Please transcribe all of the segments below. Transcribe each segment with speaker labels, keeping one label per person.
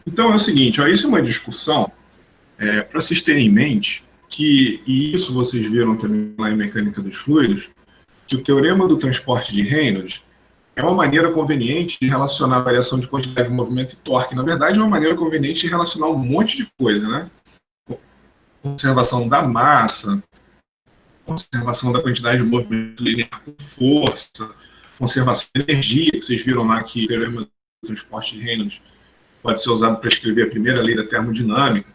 Speaker 1: Então é o seguinte, ó, isso é uma discussão para vocês terem em mente que, e isso vocês viram também lá em Mecânica dos Fluidos, que o teorema do transporte de Reynolds é uma maneira conveniente de relacionar a variação de quantidade de movimento e torque. Na verdade, é uma maneira conveniente de relacionar um monte de coisa, né? Conservação da massa, conservação da quantidade de movimento linear com força, conservação de energia, que vocês viram lá que o teorema do transporte de Reynolds pode ser usado para escrever a primeira lei da termodinâmica.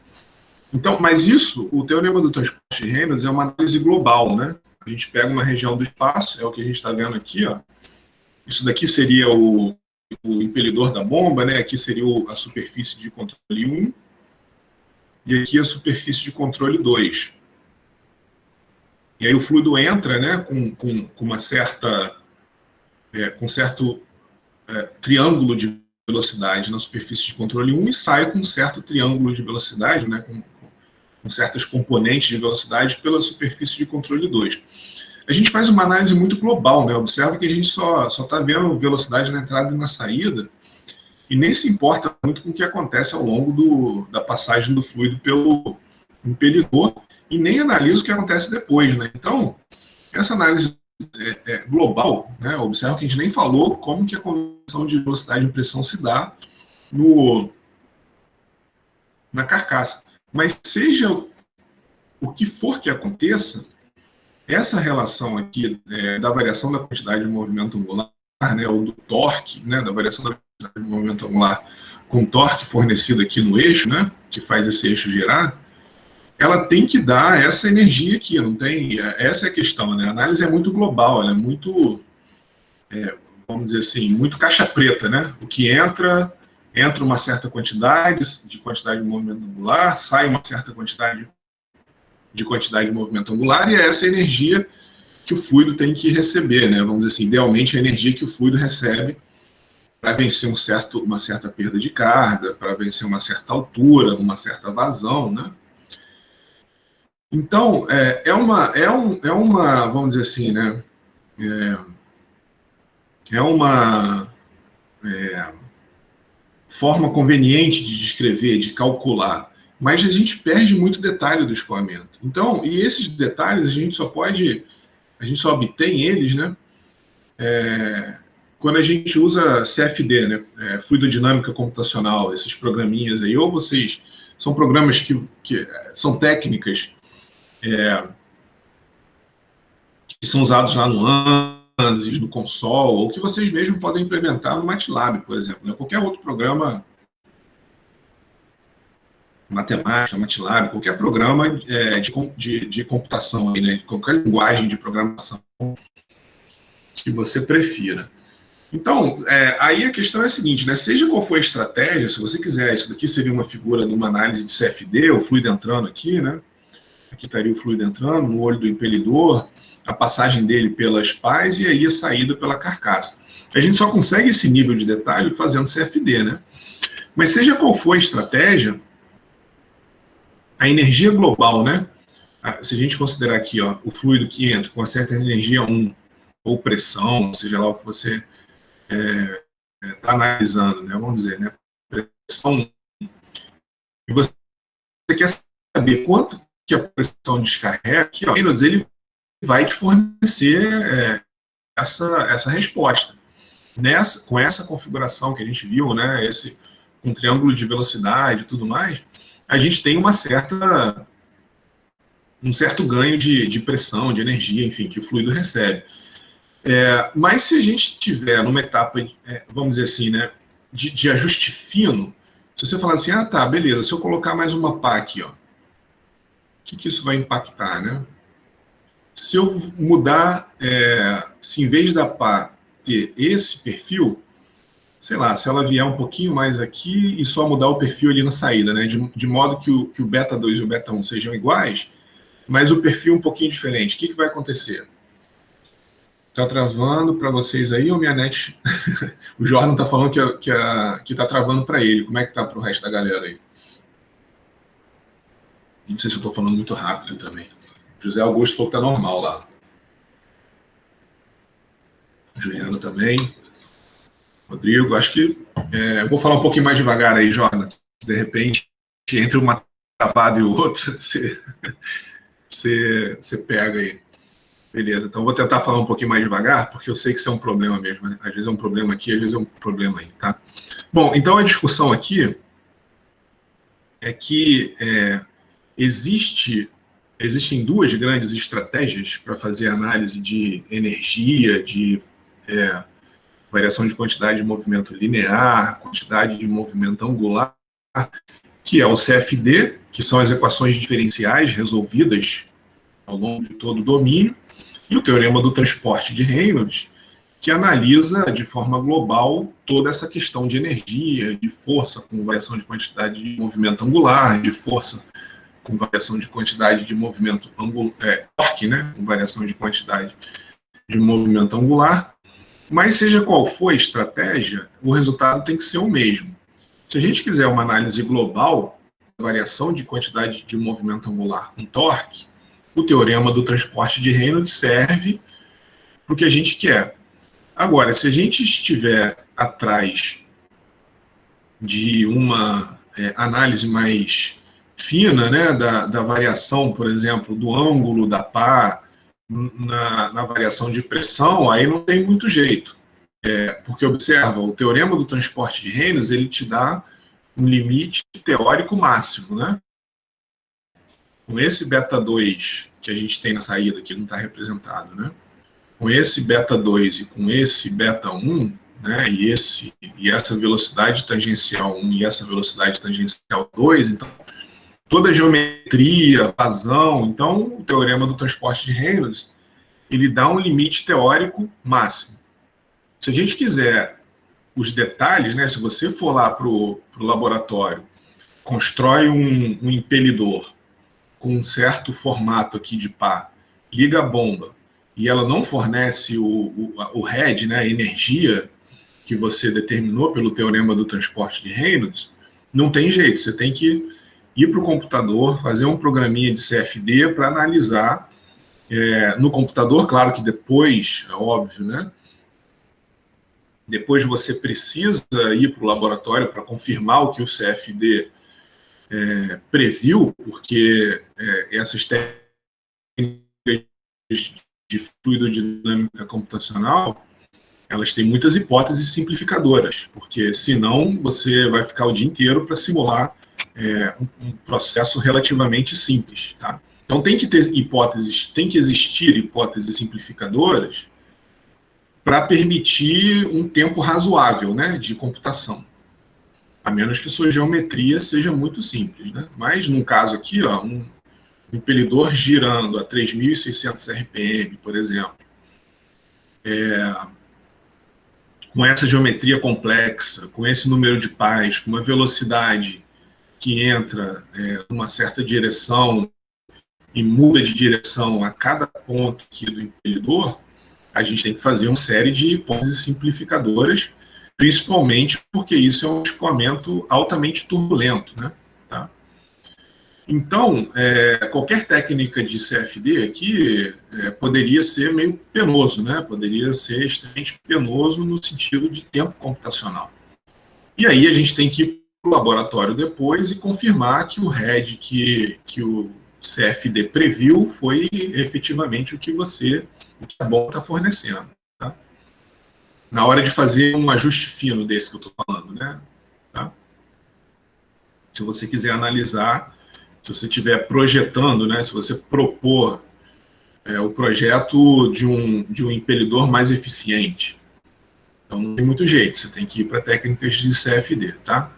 Speaker 1: Então, mas isso, o teorema do transporte de Reynolds é uma análise global, né? A gente pega uma região do espaço, é o que a gente está vendo aqui, ó. Isso daqui seria o impelidor da bomba, né? Aqui seria a superfície de controle 1 e aqui a superfície de controle 2. E aí o fluido entra, né, com uma certa, com certo triângulo de velocidade na superfície de controle 1 e sai com um certo triângulo de velocidade, né, com certas componentes de velocidade pela superfície de controle 2. A gente faz uma análise muito global, né? Observa que a gente só está vendo velocidade na entrada e na saída e nem se importa muito com o que acontece ao longo da passagem do fluido pelo impelidor e nem analisa o que acontece depois, né? Então, essa análise global, né? Observa que a gente nem falou como que a conversão de velocidade e pressão se dá na carcaça. Mas seja o que for que aconteça, essa relação aqui da variação da quantidade de movimento angular, né, ou do torque, né, da variação da quantidade de movimento angular com o torque fornecido aqui no eixo, né, que faz esse eixo girar, ela tem que dar essa energia aqui, não tem? Essa é a questão, né? A análise é muito global, ela é muito, vamos dizer assim, muito caixa preta, né? O que entra uma certa quantidade de movimento angular, sai uma certa quantidade de movimento angular, e é essa energia que o fluido tem que receber, né? Vamos dizer assim, idealmente a energia que o fluido recebe para vencer uma certa perda de carga, para vencer uma certa altura, uma certa vazão, né? Então, vamos dizer assim, né? É uma forma conveniente de descrever, de calcular, mas a gente perde muito detalhe do escoamento. Então, e esses detalhes a gente só obtém eles, né? Quando a gente usa CFD, né? Fluidodinâmica computacional, esses programinhas aí, ou vocês são programas que são técnicas que são usados lá no ANSYS, no Console, ou que vocês mesmos podem implementar no MATLAB, por exemplo, né? Qualquer outro programa matemática, MATLAB, qualquer programa de computação, aí, né? Qualquer linguagem de programação que você prefira. Então, aí a questão é a seguinte, né? Seja qual for a estratégia, se você quiser, isso daqui seria uma figura de uma análise de CFD, o fluido entrando aqui, né? Aqui estaria o fluido entrando no olho do impelidor, a passagem dele pelas pás e aí a saída pela carcaça. A gente só consegue esse nível de detalhe fazendo CFD, né? Mas seja qual for a estratégia, a energia global, né? Se a gente considerar aqui, ó, o fluido que entra com uma certa energia 1, ou pressão, seja lá o que você está analisando, né? Vamos dizer, né? Pressão. E você quer saber quanto que a pressão descarrega, aqui, ó, ele vai te fornecer essa resposta. Com essa configuração que a gente viu, né? Um triângulo de velocidade e tudo mais, a gente tem um certo ganho de pressão, de energia, enfim, que o fluido recebe. Mas se a gente tiver numa etapa, vamos dizer assim, né, de ajuste fino, se você falar assim, tá, beleza, se eu colocar mais uma pá aqui, ó, o que isso vai impactar, né? Se eu mudar, se em vez da pá ter esse perfil, sei lá, se ela vier um pouquinho mais aqui e só mudar o perfil ali na saída, né, de modo que o beta 2 e o beta 1 sejam iguais, mas o perfil um pouquinho diferente, o que vai acontecer? Tá travando para vocês aí ou minha net? O Jordan tá falando que tá travando para ele. Como é que tá para o resto da galera aí? Não sei se eu tô falando muito rápido também. José Augusto falou que tá normal lá. Juliana também. Rodrigo, acho que... vou falar um pouquinho mais devagar aí, Jordan. De repente, entre uma travada e outra, você pega aí. Beleza, então vou tentar falar um pouquinho mais devagar, porque eu sei que isso é um problema mesmo, né? Às vezes é um problema aqui, às vezes é um problema aí, tá? Bom, então a discussão aqui é que existem duas grandes estratégias para fazer análise de energia, de variação de quantidade de movimento linear, quantidade de movimento angular, que é o CFD, que são as equações diferenciais resolvidas ao longo de todo o domínio, e o teorema do transporte de Reynolds, que analisa de forma global toda essa questão de energia, de força com variação de quantidade de movimento angular, de força com variação de quantidade de movimento angular, torque, né, com variação de quantidade de movimento angular. Mas seja qual for a estratégia, o resultado tem que ser o mesmo. Se a gente quiser uma análise global da variação de quantidade de movimento angular com torque, o teorema do transporte de Reynolds serve para o que a gente quer. Agora, se a gente estiver atrás de uma análise mais fina, né, da variação, por exemplo, do ângulo da pá na variação de pressão, aí não tem muito jeito. Porque, observa, o teorema do transporte de Reynolds, ele te dá um limite teórico máximo, né? Com esse beta 2 que a gente tem na saída, que não está representado, né? Com esse beta 2 e com esse beta 1, né? E essa velocidade tangencial 1 e essa velocidade tangencial 2, então, toda a geometria, vazão, então, o teorema do transporte de Reynolds, ele dá um limite teórico máximo. Se a gente quiser os detalhes, né? Se você for lá para o laboratório, constrói um impelidor com um certo formato aqui de pá, liga a bomba e ela não fornece o head, né, a energia que você determinou pelo teorema do transporte de Reynolds, não tem jeito, você tem que ir para o computador, fazer um programinha de CFD para analisar no computador, claro que depois, é óbvio, né? Depois você precisa ir para o laboratório para confirmar o que o CFD previu, porque essas técnicas de fluidodinâmica computacional, elas têm muitas hipóteses simplificadoras, porque senão você vai ficar o dia inteiro para simular um processo relativamente simples, tá? Então tem que ter hipóteses, tem que existir hipóteses simplificadoras para permitir um tempo razoável, né, de computação. A menos que sua geometria seja muito simples, né? Mas, no caso aqui, ó, um impelidor girando a 3.600 RPM, por exemplo, com essa geometria complexa, com esse número de pás, com uma velocidade que entra numa certa direção e muda de direção a cada ponto aqui do impelidor, a gente tem que fazer uma série de hipóteses simplificadoras, principalmente porque isso é um escoamento altamente turbulento, né? Tá? Então, qualquer técnica de CFD aqui poderia ser meio penoso, né? Poderia ser extremamente penoso no sentido de tempo computacional. E aí a gente tem que ir para o laboratório depois e confirmar que o RED que o CFD previu foi efetivamente o que a bomba está fornecendo. Tá? Na hora de fazer um ajuste fino desse que eu estou falando, né? Tá? Se você quiser analisar, se você estiver projetando, né? Se você propor o projeto de um impelidor mais eficiente. Então não tem muito jeito, você tem que ir para técnicas de CFD, tá?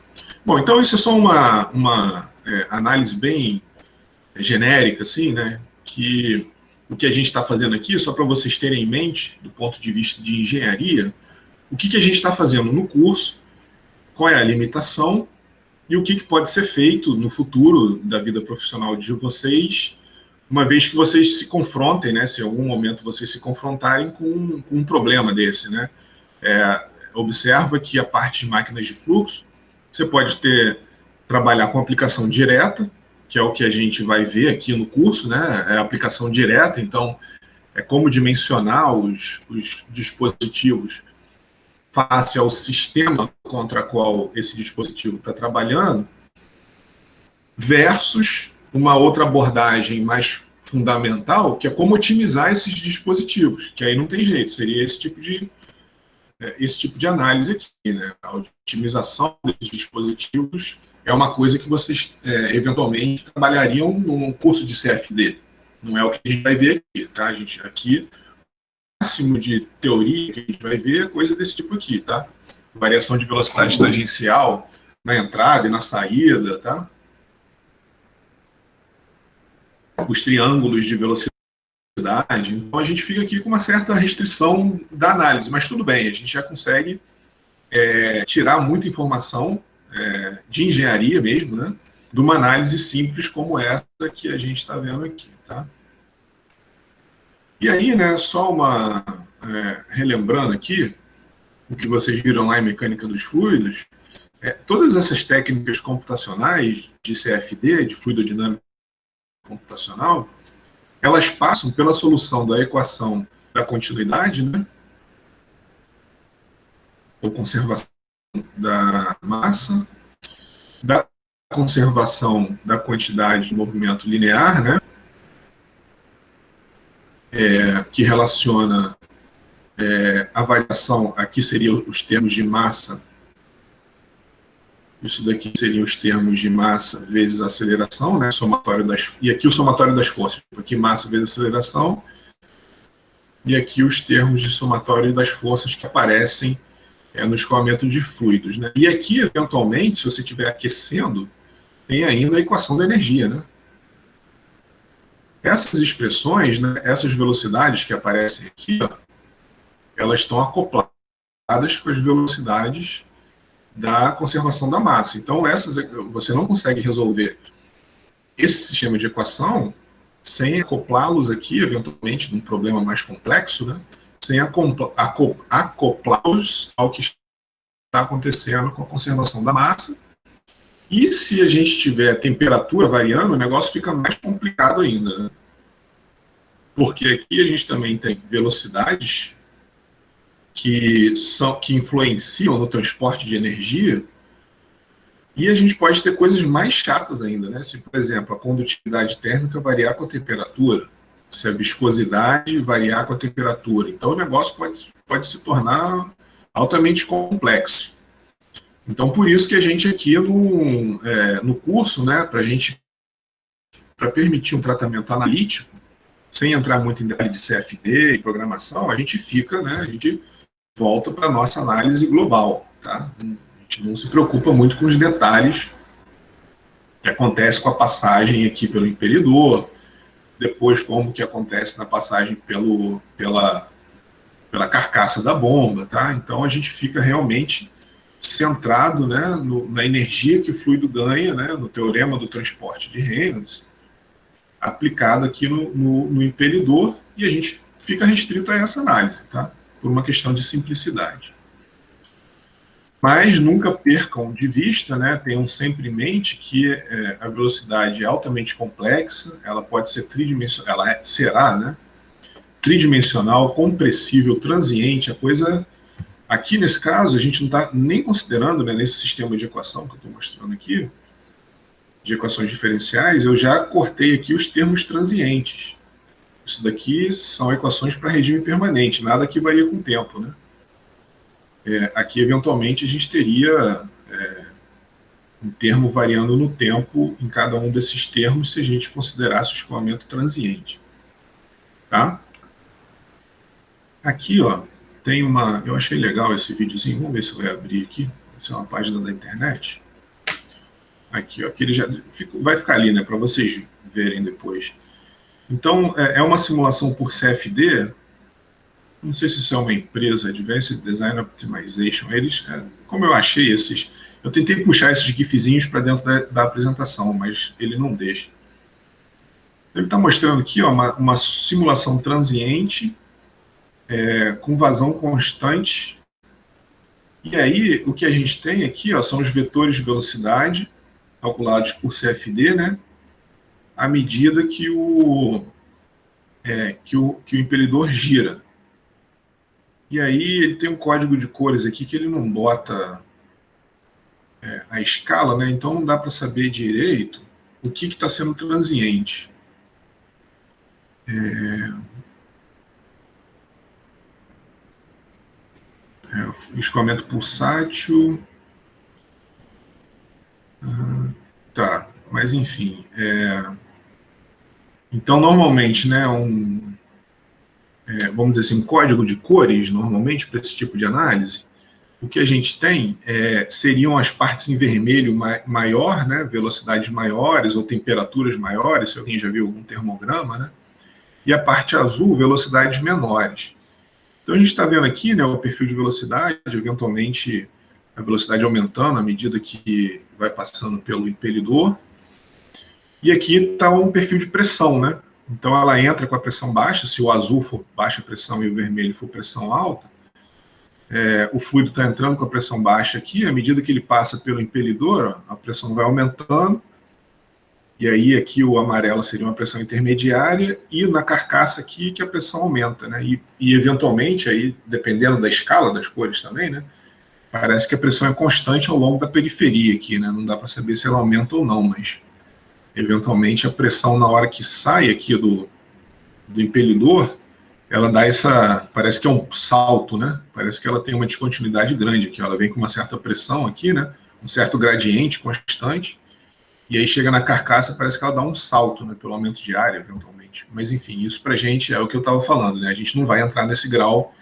Speaker 1: Bom, então isso é só uma análise bem genérica, assim, né? Que o que a gente está fazendo aqui, só para vocês terem em mente, do ponto de vista de engenharia, o que a gente está fazendo no curso, qual é a limitação e o que pode ser feito no futuro da vida profissional de vocês, uma vez que vocês se confrontem, né? Se em algum momento vocês se confrontarem com um problema desse, né? Observa que a parte de máquinas de fluxo, você pode trabalhar com aplicação direta, que é o que a gente vai ver aqui no curso, né? É a aplicação direta, então é como dimensionar os dispositivos face ao sistema contra qual esse dispositivo está trabalhando, versus uma outra abordagem mais fundamental, que é como otimizar esses dispositivos, que aí não tem jeito, seria esse tipo de análise aqui, né? A otimização desses dispositivos é uma coisa que vocês eventualmente trabalhariam num curso de CFD. Não é o que a gente vai ver aqui, tá? A gente aqui, o máximo de teoria que a gente vai ver é coisa desse tipo aqui, tá? Variação de velocidade tangencial na entrada e na saída, tá? Os triângulos de velocidade. Então a gente fica aqui com uma certa restrição da análise, mas tudo bem, a gente já consegue tirar muita informação de engenharia mesmo, né, de uma análise simples como essa que a gente está vendo aqui, tá? E aí, né, só relembrando aqui o que vocês viram lá em mecânica dos fluidos, todas essas técnicas computacionais de CFD, de fluidodinâmica computacional, elas passam pela solução da equação da continuidade, né, ou conservação da massa, da conservação da quantidade de movimento linear, né, que relaciona a variação, aqui seriam os termos de massa, isso daqui seriam os termos de massa vezes aceleração, né, e aqui o somatório das forças, aqui massa vezes aceleração, e aqui os termos de somatório das forças que aparecem no escoamento de fluidos, né. E aqui, eventualmente, se você estiver aquecendo, tem ainda a equação da energia, né. Essas expressões, né, essas velocidades que aparecem aqui, ó, elas estão acopladas com as velocidades da conservação da massa. Então, você não consegue resolver esse sistema de equação sem acoplá-los aqui, eventualmente, num problema mais complexo, né, sem acoplá-los ao que está acontecendo com a conservação da massa. E se a gente tiver temperatura variando, o negócio fica mais complicado ainda, né? Porque aqui a gente também tem velocidades que influenciam no transporte de energia, e a gente pode ter coisas mais chatas ainda, né? Se, por exemplo, a condutividade térmica variar com a temperatura, se a viscosidade variar com a temperatura. Então, o negócio pode se tornar altamente complexo. Então, por isso que a gente aqui no curso, né, para permitir um tratamento analítico, sem entrar muito em detalhe de CFD e programação, a gente volta para a nossa análise global, tá? A gente não se preocupa muito com os detalhes que acontece com a passagem aqui pelo imperidor, depois como que acontece na passagem pela carcaça da bomba, tá? Então a gente fica realmente centrado, né, na energia que o fluido ganha, né, no teorema do transporte de Reynolds, aplicado aqui no imperidor, e a gente fica restrito a essa análise, tá? Por uma questão de simplicidade. Mas nunca percam de vista, né, tenham sempre em mente que a velocidade é altamente complexa, ela pode ser tridimensional, será, né, tridimensional, compressível, transiente, a coisa... Aqui, nesse caso, a gente não está nem considerando, né, nesse sistema de equação que eu estou mostrando aqui, de equações diferenciais, eu já cortei aqui os termos transientes. Isso daqui são equações para regime permanente, nada que varia com o tempo, né? Aqui, eventualmente, a gente teria um termo variando no tempo em cada um desses termos se a gente considerasse o escoamento transiente. Tá? Aqui, ó, tem uma... Eu achei legal esse videozinho, vamos ver se vai abrir aqui. Essa é uma página da internet. Aqui, ó, que ele já vai ficar ali, né, para vocês verem depois. Então, é uma simulação por CFD. Não sei se isso é uma empresa, Advanced Design Optimization. Eles, como eu achei esses... Eu tentei puxar esses gifzinhos para dentro da apresentação, mas ele não deixa. Ele está mostrando aqui, ó, uma simulação transiente com vazão constante. E aí, o que a gente tem aqui, ó, são os vetores de velocidade calculados por CFD, né, à medida que o imperidor gira. E aí ele tem um código de cores aqui que ele não bota a escala, né, então não dá para saber direito o que está sendo transiente. Escoamento pulsátil. Tá, mas enfim. Então, normalmente, né, vamos dizer assim, um código de cores, normalmente, para esse tipo de análise, o que a gente tem seriam as partes em vermelho maior, né, velocidades maiores ou temperaturas maiores, se alguém já viu algum termograma, né, e a parte azul, velocidades menores. Então, a gente está vendo aqui, né, o perfil de velocidade, eventualmente a velocidade aumentando à medida que vai passando pelo impelidor. E aqui está um perfil de pressão, né? Então ela entra com a pressão baixa, se o azul for baixa pressão e o vermelho for pressão alta, o fluido está entrando com a pressão baixa aqui, à medida que ele passa pelo impelidor, a pressão vai aumentando, e aí aqui o amarelo seria uma pressão intermediária, e na carcaça aqui que a pressão aumenta, né? E eventualmente, aí, dependendo da escala das cores também, né? Parece que a pressão é constante ao longo da periferia aqui, né? Não dá para saber se ela aumenta ou não, mas eventualmente a pressão na hora que sai aqui do impelidor, ela dá parece que é um salto, né? Parece que ela tem uma descontinuidade grande aqui, ela vem com uma certa pressão aqui, né? Um certo gradiente constante, e aí chega na carcaça, parece que ela dá um salto, né? Pelo aumento de área, eventualmente. Mas enfim, isso pra gente é o que eu estava falando, né? A gente não vai entrar nesse grau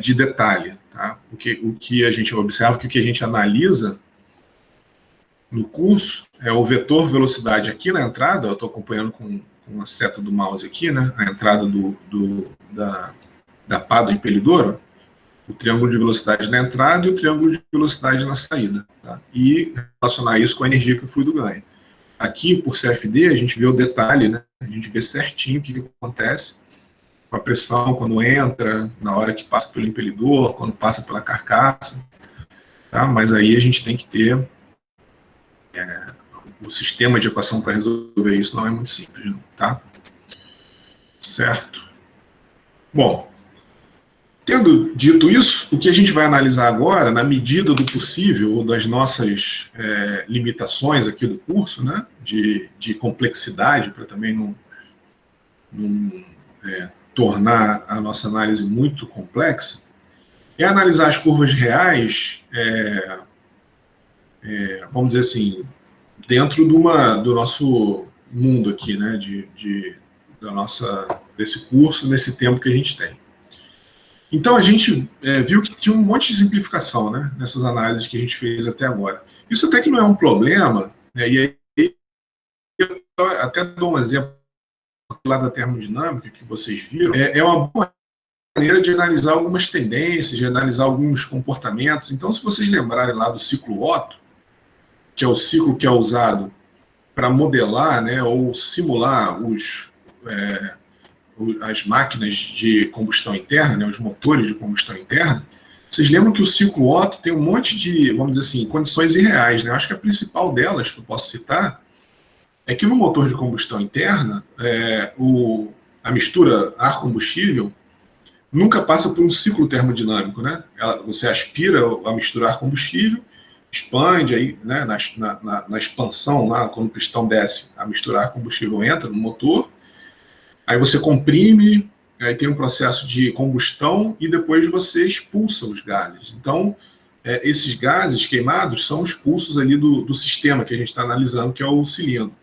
Speaker 1: de detalhe, tá? O que a gente observa, o que a gente analisa no curso é o vetor velocidade aqui na entrada. Eu estou acompanhando com a seta do mouse aqui, né? A entrada da pá do impelidor, o triângulo de velocidade na entrada e o triângulo de velocidade na saída, tá? E relacionar isso com a energia que o fluido ganha. Aqui, por CFD, a gente vê o detalhe, né? A gente vê certinho o que acontece com a pressão quando entra, na hora que passa pelo impelidor, quando passa pela carcaça, tá? Mas aí a gente tem que ter o sistema de equação para resolver isso não é muito simples, não, tá? Certo. Bom, tendo dito isso, o que a gente vai analisar agora, na medida do possível, ou das nossas limitações aqui do curso, né, de complexidade, para também não tornar a nossa análise muito complexa, é analisar as curvas reais, vamos dizer assim, dentro do nosso mundo aqui, né, desse curso, nesse tempo que a gente tem. Então, a gente viu que tinha um monte de simplificação, né, nessas análises que a gente fez até agora. Isso até que não é um problema, né, e aí eu até dou um exemplo lá da termodinâmica que vocês viram, é uma boa maneira de analisar algumas tendências, de analisar alguns comportamentos. Então, se vocês lembrarem lá do ciclo Otto, que é o ciclo que é usado para modelar, né, ou simular as máquinas de combustão interna, né, os motores de combustão interna, vocês lembram que o ciclo Otto tem um monte de, vamos dizer assim, condições irreais, né? Eu acho que a principal delas, que eu posso citar, é que no motor de combustão interna, a mistura ar-combustível nunca passa por um ciclo termodinâmico, né? Você aspira a mistura ar-combustível, expande, aí, né, na expansão, lá, quando o pistão desce, a mistura ar-combustível entra no motor, aí você comprime, aí tem um processo de combustão e depois você expulsa os gases. Então, esses gases queimados são expulsos ali do sistema que a gente está analisando, que é o cilindro.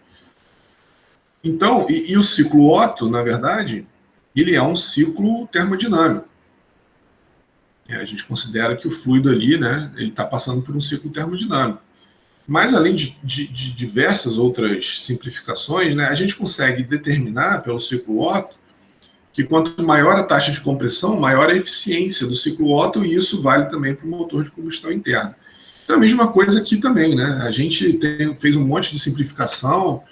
Speaker 1: Então, e o ciclo Otto, na verdade, ele é um ciclo termodinâmico. A gente considera que o fluido ali, né, ele está passando por um ciclo termodinâmico. Mas, além de diversas outras simplificações, né, a gente consegue determinar, pelo ciclo Otto, que quanto maior a taxa de compressão, maior a eficiência do ciclo Otto, e isso vale também para o motor de combustão interna. Então, a mesma coisa aqui também, né? A gente fez um monte de simplificação,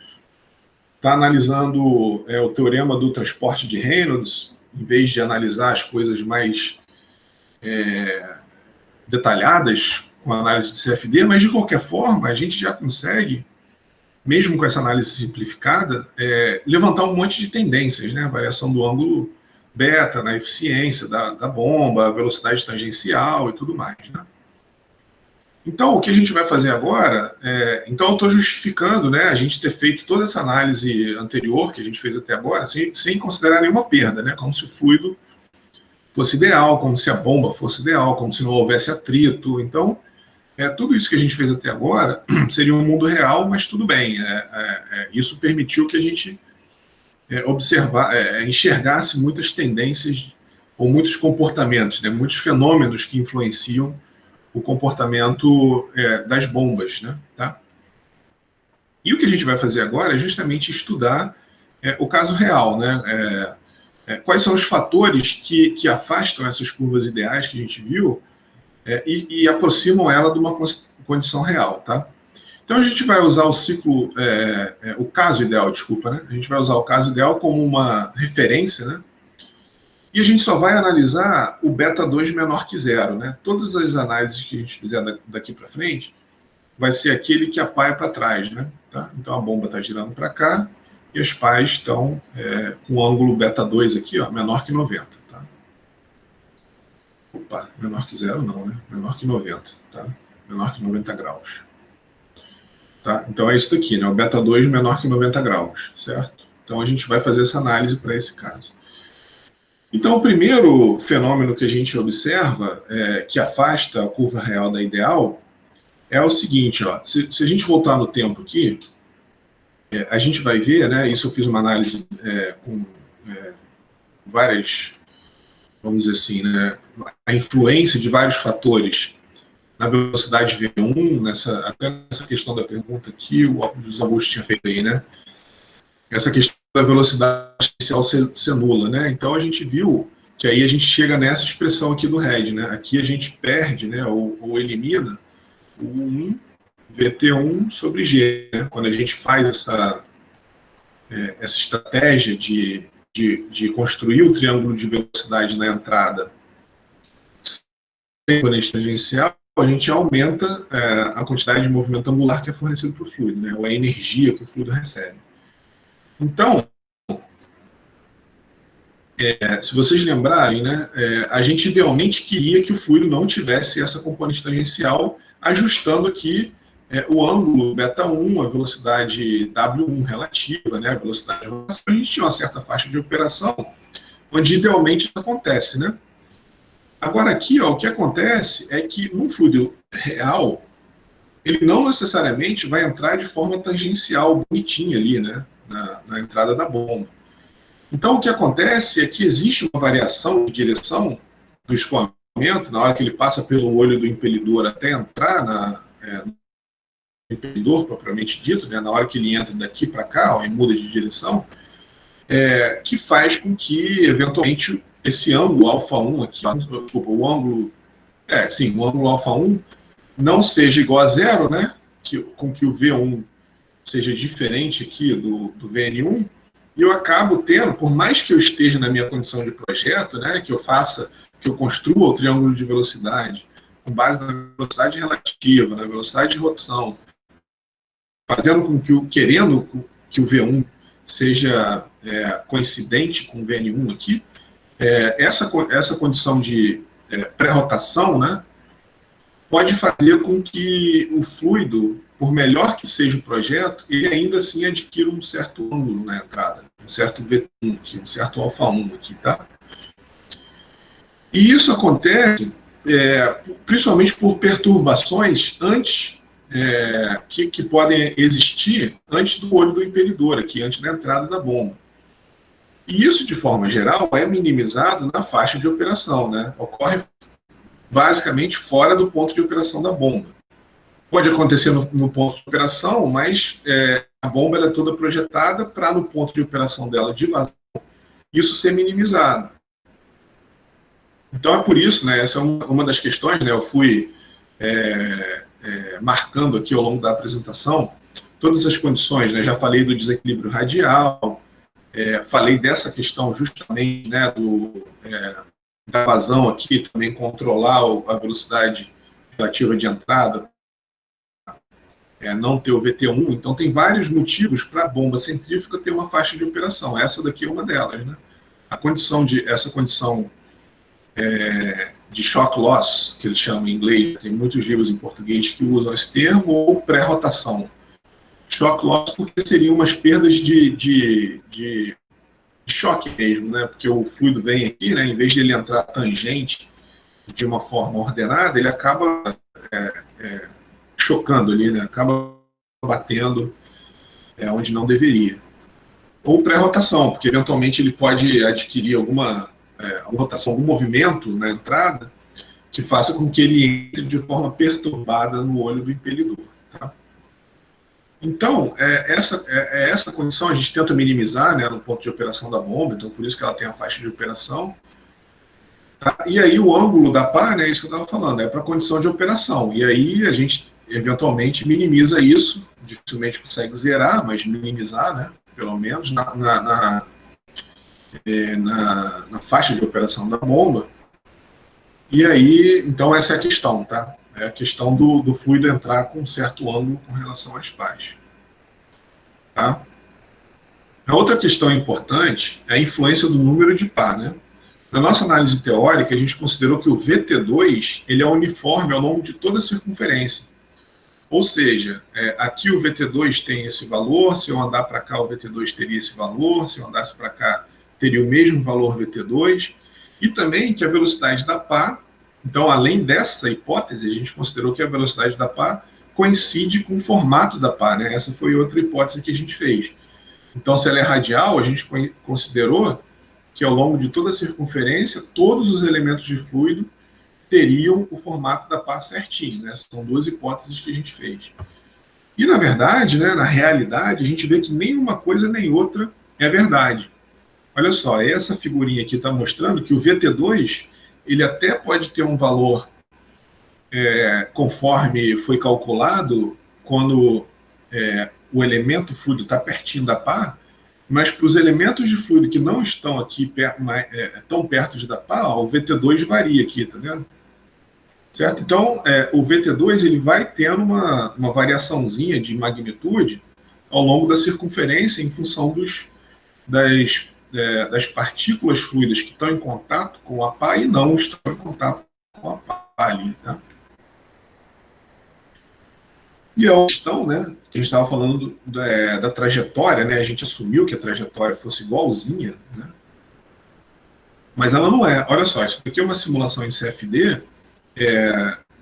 Speaker 1: está analisando o teorema do transporte de Reynolds, em vez de analisar as coisas mais detalhadas com a análise de CFD, mas, de qualquer forma, a gente já consegue, mesmo com essa análise simplificada, levantar um monte de tendências, né? A variação do ângulo beta, na eficiência da bomba, a velocidade tangencial e tudo mais, né? Então, o que a gente vai fazer agora, então eu estou justificando, né, a gente ter feito toda essa análise anterior que a gente fez até agora, sem considerar nenhuma perda, né, como se o fluido fosse ideal, como se a bomba fosse ideal, como se não houvesse atrito. Então, tudo isso que a gente fez até agora seria um mundo real, mas tudo bem. Isso permitiu que a gente enxergasse muitas tendências ou muitos comportamentos, né, muitos fenômenos que influenciam o comportamento das bombas, né, tá? E o que a gente vai fazer agora é justamente estudar o caso real, né? Quais são os fatores que afastam essas curvas ideais que a gente viu e aproximam ela de uma condição real, tá? Então a gente vai usar o ciclo, o caso ideal, desculpa, né? A gente vai usar o caso ideal como uma referência, né? E a gente só vai analisar o beta 2 menor que zero, né? Todas as análises que a gente fizer daqui para frente vai ser aquele que a pá é para trás, né? Tá? Então a bomba está girando para cá e as pás estão com o ângulo beta 2 aqui, ó, menor que 90. Tá? Opa, menor que zero não, né? Menor que 90, tá? Menor que 90 graus. Tá? Então é isso daqui, né? O beta 2 menor que 90 graus, certo? Então a gente vai fazer essa análise para esse caso. Então, o primeiro fenômeno que a gente observa, que afasta a curva real da ideal, é o seguinte, ó, se a gente voltar no tempo aqui, a gente vai ver, né, isso eu fiz uma análise com várias, vamos dizer assim, né, a influência de vários fatores na velocidade V1, até nessa questão da pergunta que o José Augusto tinha feito aí, né, essa questão da velocidade inicial ser nula, né, então a gente viu que aí a gente chega nessa expressão aqui do RED, né, aqui a gente perde, né, ou elimina o 1 VT1 sobre G, né? Quando a gente faz essa estratégia de construir o triângulo de velocidade na entrada sem componente tangencial, a gente aumenta a quantidade de movimento angular que é fornecido para o fluido, né? Ou a energia que o fluido recebe. Então, se vocês lembrarem, né, a gente idealmente queria que o fluido não tivesse essa componente tangencial, ajustando aqui o ângulo beta1, a velocidade W1 relativa, né, a velocidade de rotação. A gente tinha uma certa faixa de operação, onde idealmente isso acontece, né? Agora aqui, ó, o que acontece é que num fluido real, ele não necessariamente vai entrar de forma tangencial, bonitinha ali, né, na entrada da bomba. Então, o que acontece é que existe uma variação de direção do escoamento, na hora que ele passa pelo olho do impelidor até entrar no impelidor, propriamente dito, né, na hora que ele entra daqui para cá, ó, e muda de direção, que faz com que, eventualmente, esse ângulo alfa1 aqui, desculpa, o ângulo alfa1 não seja igual a zero, né, com que o V1 seja diferente aqui do VN1, e eu acabo tendo, por mais que eu esteja na minha condição de projeto, né, que eu construa o triângulo de velocidade com base na velocidade relativa, na velocidade de rotação, fazendo com que querendo que o V1 seja coincidente com o VN1 aqui, essa condição de pré-rotação, né, pode fazer com que o fluido, por melhor que seja o projeto, ele ainda assim adquira um certo ângulo na entrada, um certo V1 aqui, um certo alfa1 aqui, tá? E isso acontece principalmente por perturbações que podem existir antes do olho do impelidor aqui, antes da entrada da bomba. E isso, de forma geral, é minimizado na faixa de operação, né? Ocorre basicamente fora do ponto de operação da bomba. Pode acontecer no ponto de operação, mas a bomba ela é toda projetada para, no ponto de operação dela de vazão, isso ser minimizado. Então é por isso, né, essa é uma das questões, né, eu fui marcando aqui ao longo da apresentação todas as condições, né, já falei do desequilíbrio radial, falei dessa questão justamente, né, da vazão aqui, também controlar a velocidade relativa de entrada, não ter o VT1, então tem vários motivos para a bomba centrífuga ter uma faixa de operação, essa daqui é uma delas, né? Essa condição de shock loss, que eles chamam em inglês, tem muitos livros em português que usam esse termo, ou pré-rotação. Shock loss porque seriam umas perdas de choque mesmo, né? Porque o fluido vem aqui, né? Em vez de ele entrar tangente de uma forma ordenada, ele acaba chocando ali, né? Acaba batendo onde não deveria. Ou pré-rotação, porque eventualmente ele pode adquirir alguma rotação, algum movimento na entrada que faça com que ele entre de forma perturbada no olho do impelidor. Tá? Então, essa condição a gente tenta minimizar, né, no ponto de operação da bomba, então por isso que ela tem a faixa de operação. Tá? E aí o ângulo da pá, né, é isso que eu estava falando, é para a condição de operação. E aí a gente eventualmente minimiza isso, dificilmente consegue zerar, mas minimizar, né, pelo menos na faixa de operação da bomba. E aí, então essa é a questão, tá? É a questão do fluido entrar com um certo ângulo com relação às pás. Tá? A outra questão importante é a influência do número de pá, né? Na nossa análise teórica, a gente considerou que o VT2 ele é uniforme ao longo de toda a circunferência. Ou seja, aqui o VT2 tem esse valor, se eu andar para cá o VT2 teria esse valor, se eu andasse para cá teria o mesmo valor VT2, e também que a velocidade da pá, então além dessa hipótese, a gente considerou que a velocidade da pá coincide com o formato da pá, né? Essa foi outra hipótese que a gente fez. Então, se ela é radial, a gente considerou que ao longo de toda a circunferência, todos os elementos de fluido teriam o formato da pá certinho, né? São duas hipóteses que a gente fez. E, na verdade, né, na realidade, a gente vê que nem uma coisa nem outra é verdade. Olha só, essa figurinha aqui está mostrando que o VT2 ele até pode ter um valor conforme foi calculado quando o elemento fluido está pertinho da pá, mas para os elementos de fluido que não estão aqui tão perto da pá, ó, o VT2 varia aqui, tá vendo? Certo? Então, o VT2 ele vai tendo uma variaçãozinha de magnitude ao longo da circunferência em função das partículas fluidas que estão em contato com a pá e não estão em contato com a pá ali, tá? E a questão, né, que a gente estava falando da trajetória, né, a gente assumiu que a trajetória fosse igualzinha, né, mas ela não é. Olha só, isso aqui é uma simulação em CFD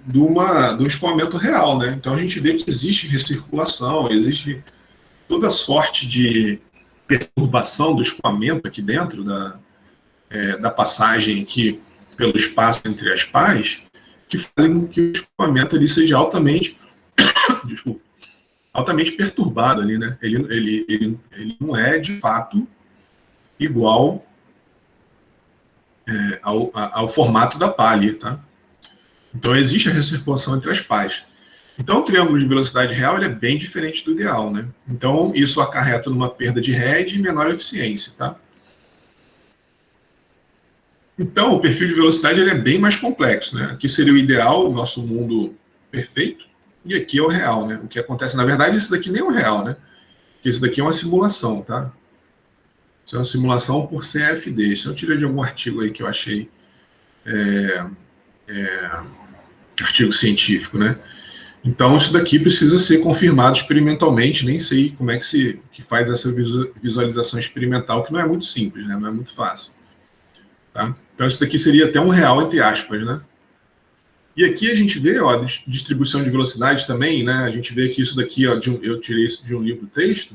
Speaker 1: do escoamento real, né? Então a gente vê que existe recirculação, existe toda sorte de perturbação do escoamento aqui dentro da passagem aqui pelo espaço entre as pás, que fazem com que o escoamento ali seja altamente perturbado ali, né? Ele não é de fato igual ao formato da pá ali, tá? Então existe a recirculação entre as pás. Então o triângulo de velocidade real ele é bem diferente do ideal, né? Então isso acarreta numa perda de head e menor eficiência, tá? Então o perfil de velocidade ele é bem mais complexo, né? Aqui seria o ideal, o nosso mundo perfeito, e aqui é o real, né? O que acontece, na verdade, isso daqui nem é o real, né? Porque isso daqui é uma simulação, tá? Isso é uma simulação por CFD. Isso eu tirei de algum artigo aí que eu achei, artigo científico, né? Então isso daqui precisa ser confirmado experimentalmente. Nem sei como é que faz essa visualização experimental, que não é muito simples, né? Não é muito fácil. Tá? Então isso daqui seria até um real entre aspas, né? E aqui a gente vê, ó, distribuição de velocidade também, né? A gente vê que isso daqui, ó, eu tirei isso de um livro-texto.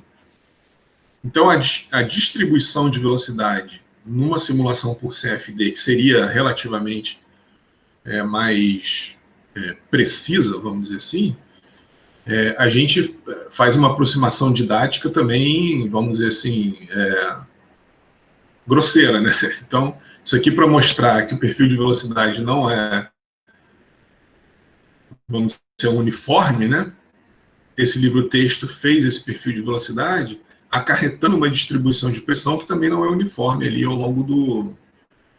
Speaker 1: Então, a distribuição de velocidade numa simulação por CFD, que seria relativamente mais precisa, vamos dizer assim, a gente faz uma aproximação didática também, vamos dizer assim, grosseira, né? Então, isso aqui para mostrar que o perfil de velocidade não é, vamos dizer, uniforme, né? Esse livro-texto fez esse perfil de velocidade acarretando uma distribuição de pressão que também não é uniforme ali ao longo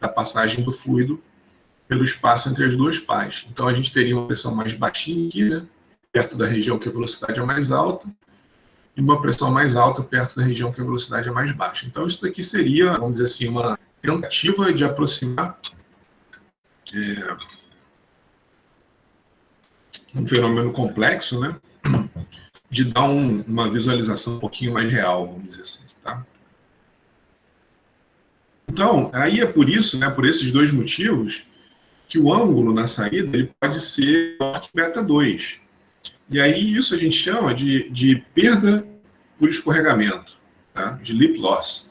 Speaker 1: da passagem do fluido pelo espaço entre as duas pás. Então a gente teria uma pressão mais baixinha aqui, né, perto da região que a velocidade é mais alta, e uma pressão mais alta perto da região que a velocidade é mais baixa. Então isso daqui seria, vamos dizer assim, uma tentativa de aproximar um fenômeno complexo, né, de dar uma visualização um pouquinho mais real, vamos dizer assim, tá? Então, aí é por isso, né, por esses dois motivos, que o ângulo na saída ele pode ser maior que beta 2. E aí isso a gente chama de perda por escorregamento, tá? De lip loss.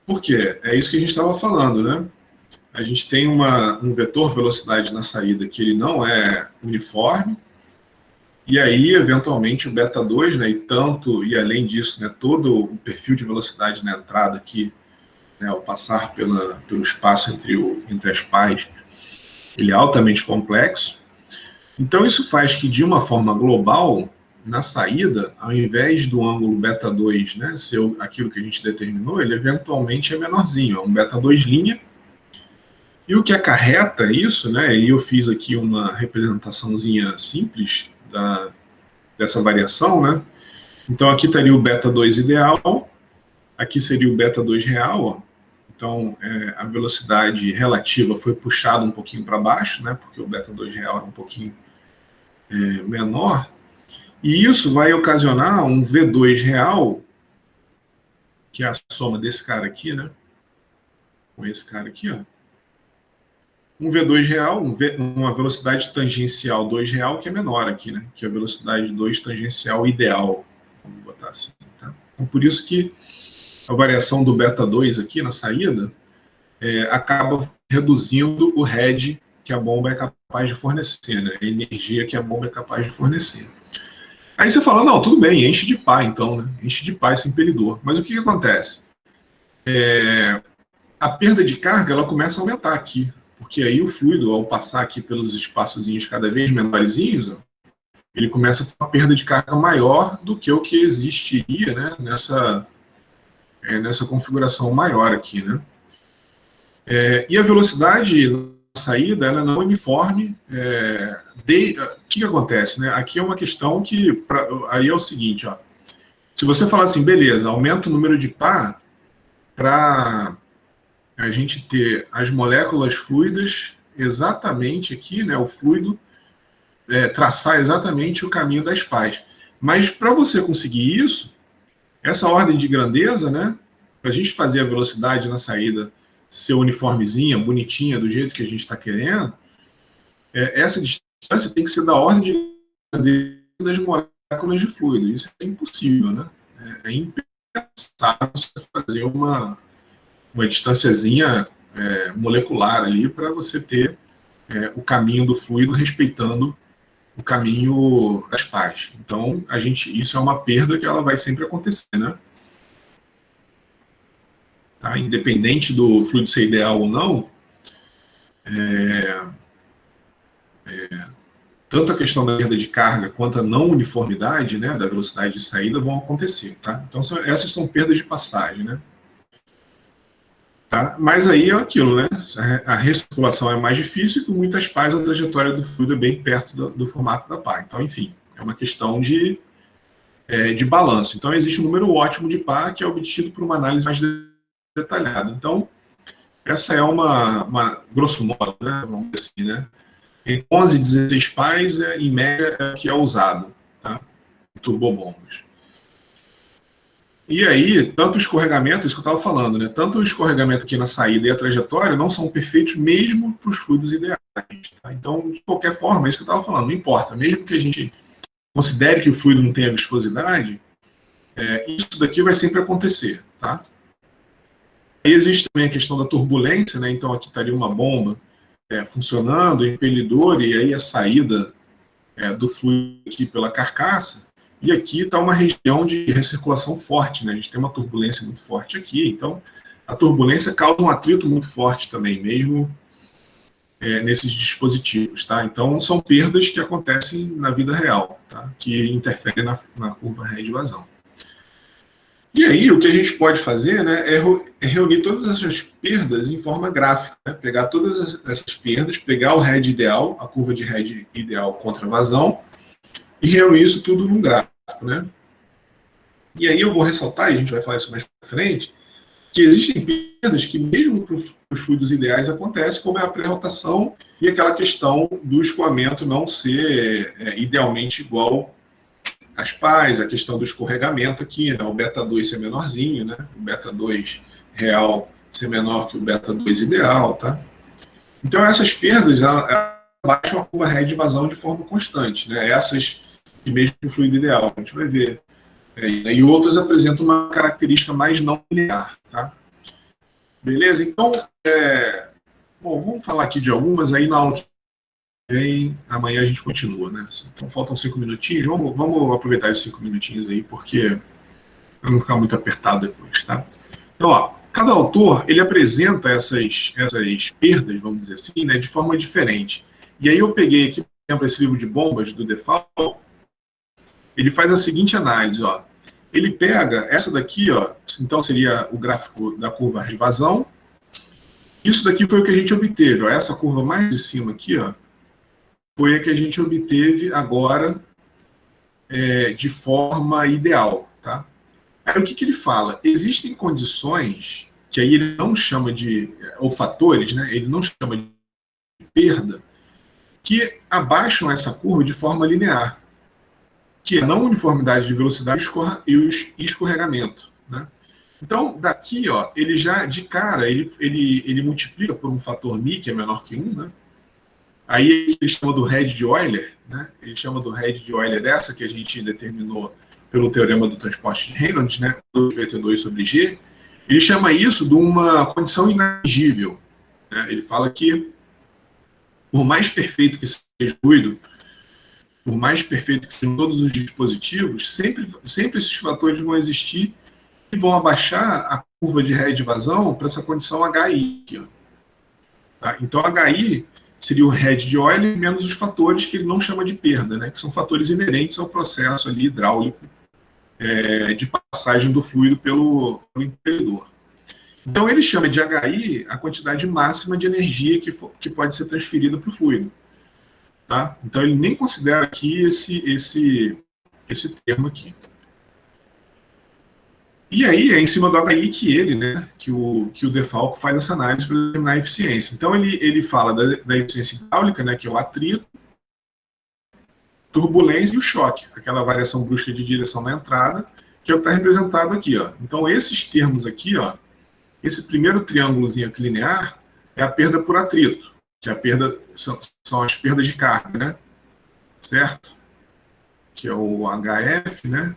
Speaker 1: Por quê? É isso que a gente estava falando, né? A gente tem um vetor velocidade na saída que ele não é uniforme, e aí, eventualmente, o beta 2, né, e além disso, né, todo o perfil de velocidade na entrada aqui, né, ao passar pelo espaço entre as pás, ele é altamente complexo. Então, isso faz que, de uma forma global, na saída, ao invés do ângulo beta 2, né, ser aquilo que a gente determinou, ele eventualmente é menorzinho, é um beta 2 linha. E o que acarreta isso, né, e eu fiz aqui uma representaçãozinha simples dessa variação, né? Então, aqui estaria o beta 2 ideal, aqui seria o beta 2 real, ó. Então, a velocidade relativa foi puxada um pouquinho para baixo, né, porque o beta 2 real é um pouquinho menor, e isso vai ocasionar um V2 real, que é a soma desse cara aqui, né, com esse cara aqui, ó. Um V2 real, uma velocidade tangencial 2 real, que é menor aqui, né, que é a velocidade 2 tangencial ideal, vamos botar assim, tá? Então, por isso que a variação do beta 2 aqui na saída acaba reduzindo o head que a bomba é capaz de fornecer, né? A energia que a bomba é capaz de fornecer. Aí você fala, não, tudo bem, enche de pá então, né? Enche de pá esse impelidor. Mas o que acontece? A perda de carga ela começa a aumentar aqui, porque aí o fluido, ao passar aqui pelos espaçozinhos cada vez menorzinhos, ele começa a ter uma perda de carga maior do que o que existiria, né, nessa configuração maior aqui, né? E a velocidade na saída ela não é uniforme. O que acontece, né? Aqui é uma questão que aí é o seguinte, ó. Se você falar assim, beleza, aumenta o número de pá para a gente ter as moléculas fluidas exatamente aqui, né? O fluido traçar exatamente o caminho das pás. Mas para você conseguir isso, essa ordem de grandeza, né? Para a gente fazer a velocidade na saída ser uniformezinha, bonitinha, do jeito que a gente está querendo, essa distância tem que ser da ordem de grandeza das moléculas de fluido. Isso é impossível, né? É impensável você fazer uma distânciazinha molecular ali para você ter o caminho do fluido respeitando o caminho das pás. Então, isso é uma perda que ela vai sempre acontecer, né? Tá? Independente do fluido ser ideal ou não, tanto a questão da perda de carga quanto a não uniformidade, né, da velocidade de saída vão acontecer. Tá? Então, essas são perdas de passagem. Né? Tá? Mas aí é aquilo, né? A recirculação é mais difícil e com muitas pás a trajetória do fluido é bem perto do formato da pá. Então, enfim, é uma questão de balanço. Então, existe um número ótimo de pá que é obtido por uma análise mais detalhada. Então, essa é uma grosso modo, né, vamos dizer assim, né? Em 11 e 16 pás, em média, é o que é usado, tá? Turbobombas. E aí, tanto o escorregamento, isso que eu estava falando, né? Tanto o escorregamento aqui na saída e a trajetória não são perfeitos mesmo para os fluidos ideais. Tá? Então, de qualquer forma, é isso que eu estava falando, não importa. Mesmo que a gente considere que o fluido não tenha viscosidade, isso daqui vai sempre acontecer, tá? Aí existe também a questão da turbulência, né? Então aqui estaria uma bomba funcionando, o impelidor e aí a saída do fluido aqui pela carcaça, e aqui está uma região de recirculação forte, né? A gente tem uma turbulência muito forte aqui, então a turbulência causa um atrito muito forte também, mesmo nesses dispositivos, tá? Então são perdas que acontecem na vida real, tá? Que interferem na curva ré de vazão. E aí, o que a gente pode fazer, né, é reunir todas essas perdas em forma gráfica, né? Pegar todas essas perdas, pegar o head ideal, a curva de head ideal contra vazão, e reunir isso tudo num gráfico, né? E aí eu vou ressaltar, e a gente vai falar isso mais para frente, que existem perdas que mesmo para os fluidos ideais acontecem, como é a pré-rotação e aquela questão do escoamento não ser idealmente igual às pás, a questão do escorregamento aqui, né? O beta 2 ser menorzinho, né? O beta 2 real ser menor que o beta 2 ideal, tá? Então essas perdas elas baixam a curva ré de vazão de forma constante, né? Essas que mesmo que o fluido ideal, a gente vai ver. E outras apresentam uma característica mais não linear, tá? Beleza? Então, bom, vamos falar aqui de algumas, aí na aula que vem, amanhã a gente continua, né? Então faltam 5 minutinhos, vamos aproveitar esses 5 minutinhos aí, porque para não ficar muito apertado depois, tá? Então, ó, cada autor, ele apresenta essas perdas, vamos dizer assim, né, de forma diferente. E aí eu peguei aqui, por exemplo, esse livro de bombas do Defal, ele faz a seguinte análise, ó. Ele pega essa daqui, ó, então seria o gráfico da curva de vazão. Isso daqui foi o que a gente obteve, ó, essa curva mais de cima aqui, ó, foi a que a gente obteve agora de forma ideal, tá? Aí o que ele fala? Existem condições que aí ele não chama de, ou fatores, né? Ele não chama de perda, que abaixam essa curva de forma linear, que é a não uniformidade de velocidade e o escorregamento, né? Então, daqui, ó, ele já, de cara, ele multiplica por um fator μ, que é menor que 1, né? Aí ele chama do head de Euler, né? Ele chama do head de Euler dessa que a gente determinou pelo teorema do transporte de Reynolds, né? Do VT2 sobre G. Ele chama isso de uma condição inatingível, né? Ele fala que, por mais perfeito que seja o fluido, por mais perfeito que sejam todos os dispositivos, sempre esses fatores vão existir e vão abaixar a curva de ré de vazão para essa condição HI. Aqui, ó. Tá? Então, HI seria o head de Euler menos os fatores que ele não chama de perda, né? Que são fatores inerentes ao processo ali hidráulico de passagem do fluido pelo imperador. Então, ele chama de HI a quantidade máxima de energia que pode ser transferida para o fluido. Tá? Então, ele nem considera aqui esse termo aqui. E aí, é em cima do HI que ele, né, que o Defalco faz essa análise para determinar a eficiência. Então, ele fala da eficiência hidráulica, né, que é o atrito, turbulência e o choque, aquela variação brusca de direção na entrada, que é o que está representado aqui. Ó. Então, esses termos aqui, ó, esse primeiro triângulozinho aqui linear, é a perda por atrito, que é a perda, são as perdas de carga, né? Certo? Que é o HF, né?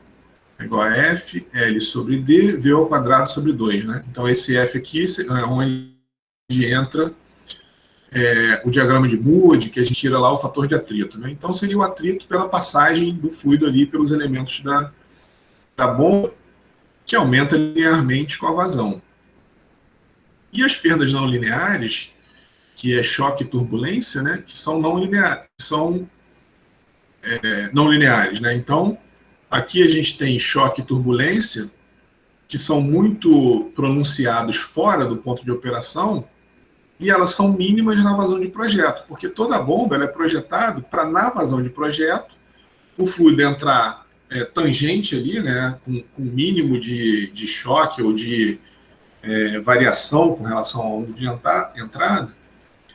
Speaker 1: É igual a F, L sobre D, V ao quadrado sobre 2, né? Então, esse F aqui é onde entra o diagrama de Moody, que a gente tira lá o fator de atrito, né? Então, seria o atrito pela passagem do fluido ali pelos elementos da bomba, que aumenta linearmente com a vazão. E as perdas não lineares, que é choque e turbulência, né? Que são não lineares, né? Então, aqui a gente tem choque e turbulência, que são muito pronunciados fora do ponto de operação, e elas são mínimas na vazão de projeto, porque toda bomba ela é projetada para, na vazão de projeto, o fluido entrar tangente ali, né, com mínimo de choque ou de variação com relação ao ângulo de entrada,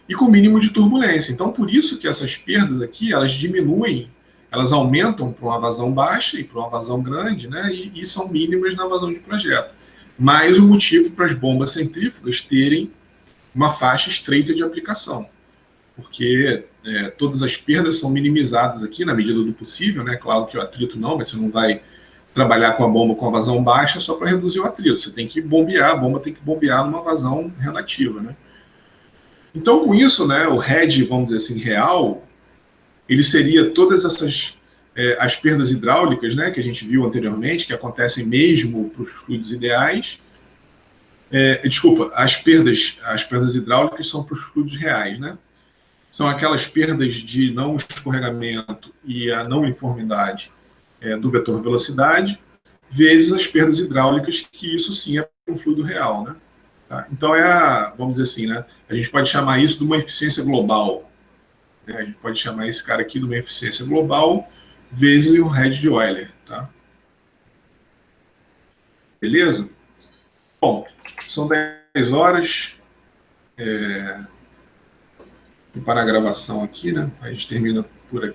Speaker 1: e com mínimo de turbulência. Então, por isso que essas perdas aqui, elas diminuem, elas aumentam para uma vazão baixa e para uma vazão grande, né, e são mínimas na vazão de projeto. Mais um motivo para as bombas centrífugas terem uma faixa estreita de aplicação, porque todas as perdas são minimizadas aqui na medida do possível, né? Claro que o atrito não, mas você não vai trabalhar com a bomba com a vazão baixa só para reduzir o atrito, você tem que bombear, a bomba tem que bombear numa vazão relativa, né? Então, com isso, né, o head, vamos dizer assim, real, ele seria todas essas as perdas hidráulicas, né, que a gente viu anteriormente, que acontecem mesmo para os fluidos ideais. Desculpa, as perdas hidráulicas são para os fluidos reais, né? São aquelas perdas de não escorregamento e a não uniformidade do vetor velocidade, vezes as perdas hidráulicas, que isso sim é um fluido real, né? Tá? Então vamos dizer assim, né? A gente pode chamar isso de uma eficiência global. Né? A gente pode chamar esse cara aqui de uma eficiência global vezes o head de Euler, tá? Beleza? Bom, são 10 horas. Vou parar a gravação aqui, né? A gente termina por aqui.